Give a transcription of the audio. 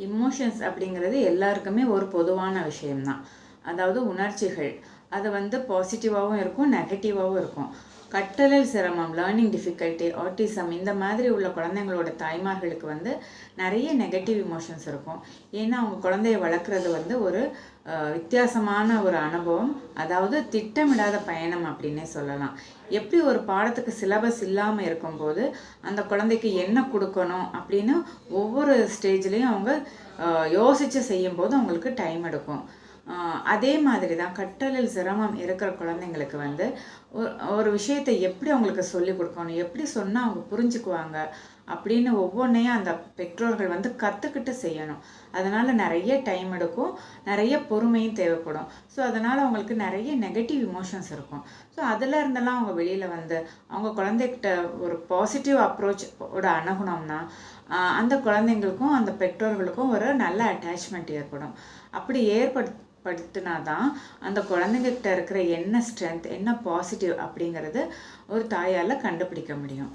Emotions அப்படிங்கிறது எல்லாருக்குமே ஒரு பொதுவான விஷயம்தான். அதாவது உணர்ச்சிகள் அது பாசிட்டிவாகவும் இருக்கும், நெகட்டிவாகவும் இருக்கும். கற்றலில் சிரமம், லேர்னிங் டிஃபிகல்ட்டி, ஆட்டிசம் இந்த மாதிரி உள்ள குழந்தைங்களோட தாய்மார்களுக்கு நிறைய நெகட்டிவ் இமோஷன்ஸ் இருக்கும். ஏன்னா அவங்க குழந்தைய வளர்க்குறது ஒரு வித்தியாசமான ஒரு அனுபவம். அதாவது திட்டமிடாத பயணம் அப்படின்னே சொல்லலாம். எப்படி ஒரு பாடத்துக்கு சிலபஸ் இல்லாமல் இருக்கும்போது அந்த குழந்தைக்கு என்ன கொடுக்கணும் அப்படின்னு ஒவ்வொரு ஸ்டேஜ்லேயும் அவங்க யோசித்து செய்யும்போது அவங்களுக்கு டைம் எடுக்கும். அதே மாதிரி தான் கற்றலில் சிரமம் இருக்கிற குழந்தைங்களுக்கு ஒரு விஷயத்தை எப்படி அவங்களுக்கு சொல்லிக் கொடுக்கணும், எப்படி சொன்னால் அவங்க புரிஞ்சுக்குவாங்க அப்படின்னு ஒவ்வொன்றையும் அந்த பெற்றோர்கள் கற்றுக்கிட்டு செய்யணும். அதனால் நிறைய டைம் எடுக்கும், நிறைய பொறுமையும் தேவைப்படும். ஸோ அதனால் அவங்களுக்கு நிறைய நெகட்டிவ் இமோஷன்ஸ் இருக்கும். ஸோ அதில் இருந்தெல்லாம் அவங்க வெளியில் அவங்க குழந்தைகிட்ட ஒரு பாசிட்டிவ் அப்ரோச்சோட அணுகுனோம்னா அந்த குழந்தைங்களுக்கும் அந்த பெற்றோர்களுக்கும் ஒரு நல்ல அட்டாச்மெண்ட் ஏற்படும். அப்படி படுத்தினா தான் அந்த குழந்தைங்கிட்ட இருக்கிற என்ன ஸ்ட்ரென்த், என்ன பாசிட்டிவ் அப்படிங்கிறது ஒரு தாயால் கண்டுபிடிக்க முடியும்.